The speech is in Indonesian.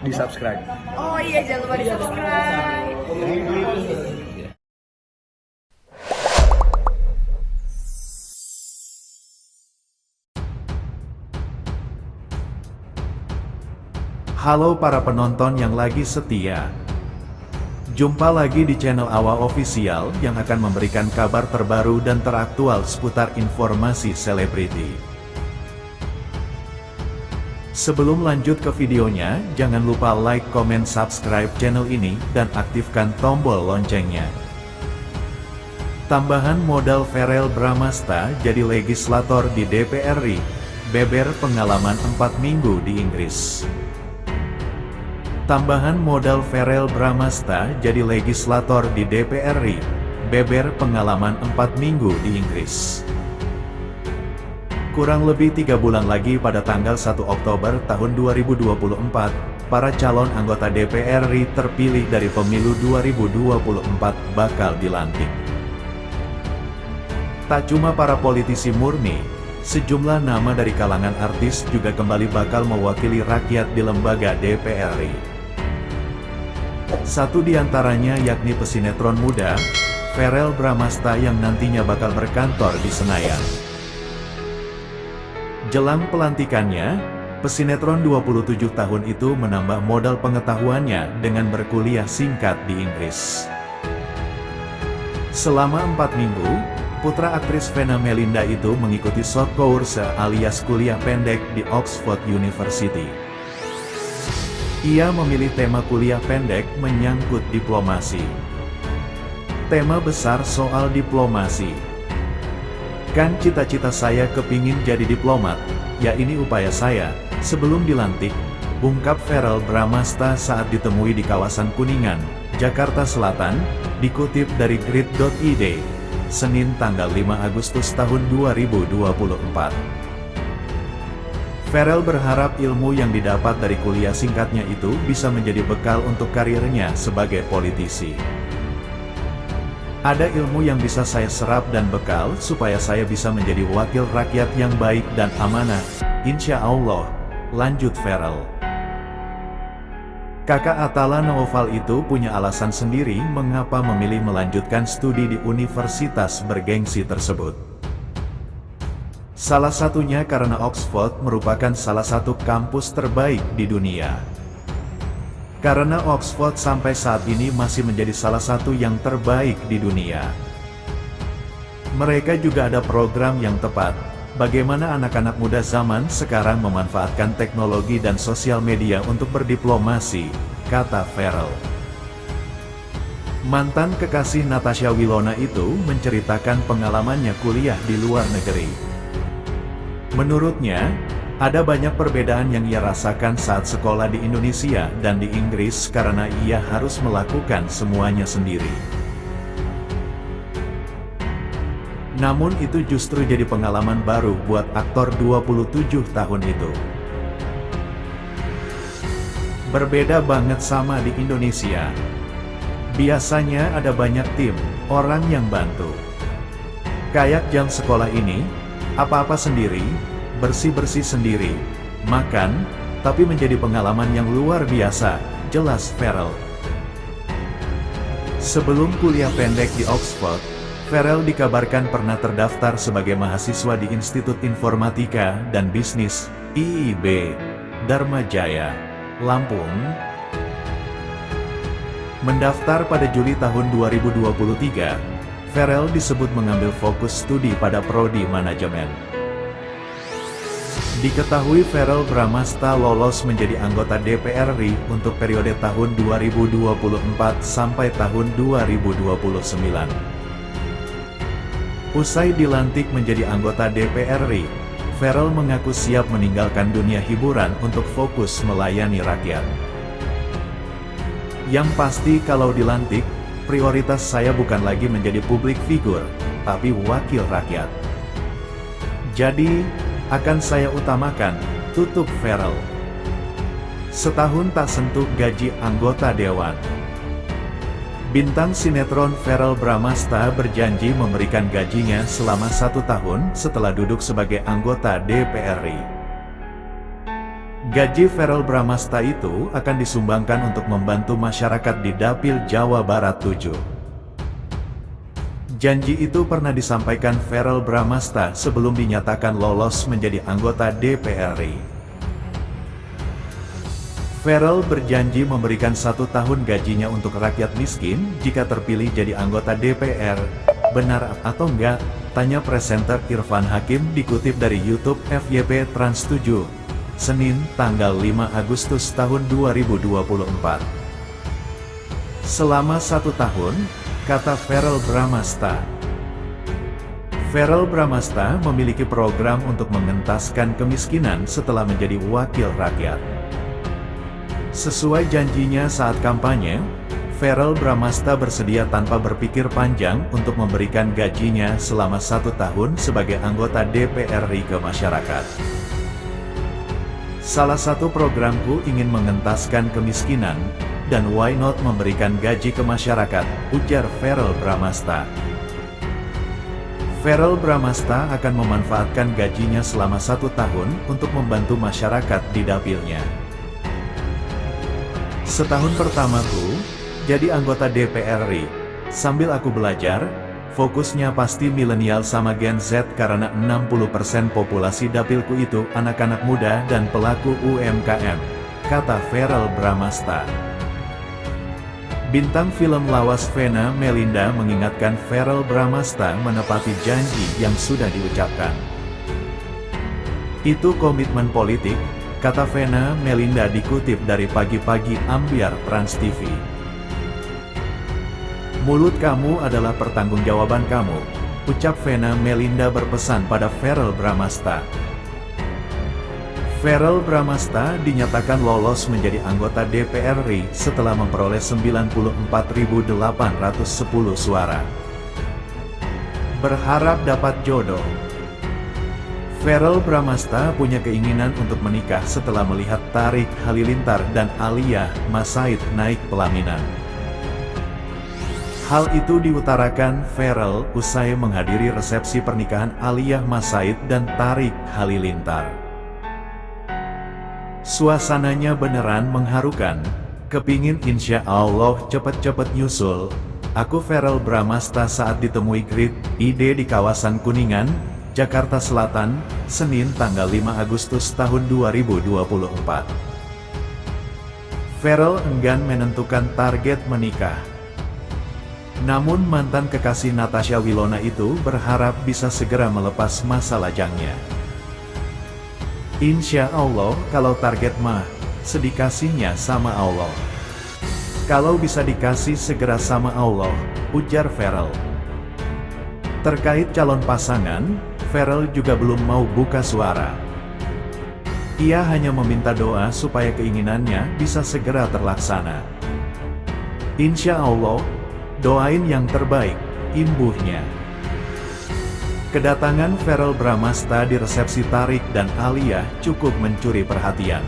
di subscribe. Oh iya, jangan lupa di subscribe. Halo para penonton yang lagi setia. Jumpa lagi di channel Awa Official yang akan memberikan kabar terbaru dan teraktual seputar informasi selebriti. Sebelum lanjut ke videonya, jangan lupa like, comment, subscribe channel ini, dan aktifkan tombol loncengnya. Tambahan modal Verrell Bramasta jadi legislator di DPR RI, beber pengalaman 4 minggu di Inggris. Tambahan modal Verrell Bramasta jadi legislator di DPR RI, beber pengalaman 4 minggu di Inggris. Kurang lebih 3 bulan lagi pada tanggal 1 Oktober tahun 2024, para calon anggota DPR RI terpilih dari pemilu 2024 bakal dilantik. Tak cuma para politisi murni, sejumlah nama dari kalangan artis juga kembali bakal mewakili rakyat di lembaga DPR RI. Satu di antaranya yakni pesinetron muda, Verrell Bramasta yang nantinya bakal berkantor di Senayan. Jelang pelantikannya, pesinetron 27 tahun itu menambah modal pengetahuannya dengan berkuliah singkat di Inggris. Selama 4 minggu, putra aktris Vena Melinda itu mengikuti short course alias kuliah pendek di Oxford University. Ia memilih tema kuliah pendek menyangkut diplomasi. Tema besar soal diplomasi. Kan cita-cita saya kepingin jadi diplomat, ya ini upaya saya, sebelum dilantik, ungkap Verrell Bramasta saat ditemui di kawasan Kuningan, Jakarta Selatan, dikutip dari grid.id, Senin tanggal 5 Agustus tahun 2024. Verrell berharap ilmu yang didapat dari kuliah singkatnya itu bisa menjadi bekal untuk karirnya sebagai politisi. Ada ilmu yang bisa saya serap dan bekal supaya saya bisa menjadi wakil rakyat yang baik dan amanah, insya Allah, lanjut Verrell. Kakak Atala Naofal itu punya alasan sendiri mengapa memilih melanjutkan studi di universitas bergengsi tersebut. Salah satunya karena Oxford merupakan salah satu kampus terbaik di dunia. Karena Oxford sampai saat ini masih menjadi salah satu yang terbaik di dunia. Mereka juga ada program yang tepat, bagaimana anak-anak muda zaman sekarang memanfaatkan teknologi dan sosial media untuk berdiplomasi, kata Verrell. Mantan kekasih Natasha Wilona itu menceritakan pengalamannya kuliah di luar negeri. Menurutnya, ada banyak perbedaan yang ia rasakan saat sekolah di Indonesia dan di Inggris karena ia harus melakukan semuanya sendiri. Namun itu justru jadi pengalaman baru buat aktor 27 tahun itu. Berbeda banget sama di Indonesia. Biasanya ada banyak tim, orang yang bantu. Kayak jam sekolah ini, apa-apa sendiri, bersih-bersih sendiri, makan, tapi menjadi pengalaman yang luar biasa, jelas Verrell. Sebelum kuliah pendek di Oxford, Verrell dikabarkan pernah terdaftar sebagai mahasiswa di Institut Informatika dan Bisnis, IIB, Dharma Jaya, Lampung. Mendaftar pada Juli tahun 2023, Verrell disebut mengambil fokus studi pada prodi manajemen. Diketahui Verrell Bramasta lolos menjadi anggota DPR RI untuk periode tahun 2024 sampai tahun 2029. Usai dilantik menjadi anggota DPR RI, Verrell mengaku siap meninggalkan dunia hiburan untuk fokus melayani rakyat. Yang pasti kalau dilantik, prioritas saya bukan lagi menjadi publik figur, tapi wakil rakyat. Jadi, akan saya utamakan, tutup Verrell. Setahun tak sentuh gaji anggota dewan. Bintang sinetron Verrell Bramasta berjanji memberikan gajinya selama 1 tahun setelah duduk sebagai anggota DPR RI. Gaji Verrell Bramasta itu akan disumbangkan untuk membantu masyarakat di Dapil Jawa Barat 7. Janji itu pernah disampaikan Verrell Bramasta sebelum dinyatakan lolos menjadi anggota DPR RI. Verrell berjanji memberikan 1 tahun gajinya untuk rakyat miskin jika terpilih jadi anggota DPR. Benar atau enggak? Tanya presenter Irfan Hakim dikutip dari YouTube FYP Trans 7. Senin, tanggal 5 Agustus tahun 2024. Selama 1 tahun, kata Verrell Bramasta. Verrell Bramasta memiliki program untuk mengentaskan kemiskinan setelah menjadi wakil rakyat. Sesuai janjinya saat kampanye, Verrell Bramasta bersedia tanpa berpikir panjang untuk memberikan gajinya selama 1 tahun sebagai anggota DPR RI ke masyarakat. Salah satu programku ingin mengentaskan kemiskinan, dan why not memberikan gaji ke masyarakat, ujar Verrell Bramasta. Verrell Bramasta akan memanfaatkan gajinya selama 1 tahun untuk membantu masyarakat di dapilnya. Setahun pertamaku jadi anggota DPR RI, sambil aku belajar, fokusnya pasti milenial sama Gen Z karena 60% populasi dapilku itu anak-anak muda dan pelaku UMKM, kata Verrell Bramasta. Bintang film lawas Vena Melinda mengingatkan Verrell Bramasta menepati janji yang sudah diucapkan. Itu komitmen politik, kata Vena Melinda dikutip dari Pagi-Pagi Ambyar Trans TV. Mulut kamu adalah pertanggungjawaban kamu, ucap Vena Melinda berpesan pada Verrell Bramasta. Verrell Bramasta dinyatakan lolos menjadi anggota DPR RI setelah memperoleh 94.810 suara. Berharap dapat jodoh. Verrell Bramasta punya keinginan untuk menikah setelah melihat Tariq Halilintar dan Aliyah Masaid naik pelaminan. Hal itu diutarakan Verrell usai menghadiri resepsi pernikahan Aliyah Masaid dan Tariq Halilintar. Suasananya beneran mengharukan. Kepingin insya Allah cepet-cepet nyusul. Aku Verrell Bramasta saat ditemui Grid ID di kawasan Kuningan, Jakarta Selatan, Senin tanggal 5 Agustus tahun 2024. Verrell enggan menentukan target menikah. Namun mantan kekasih Natasha Wilona itu berharap bisa segera melepas masa lajangnya. Insya Allah kalau target mah, sedikasihnya sama Allah. Kalau bisa dikasih segera sama Allah, ujar Verrell. Terkait calon pasangan, Verrell juga belum mau buka suara. Ia hanya meminta doa supaya keinginannya bisa segera terlaksana. Insya Allah, doain yang terbaik, imbuhnya. Kedatangan Verrell Bramasta di resepsi Tariq dan Aliyah cukup mencuri perhatian.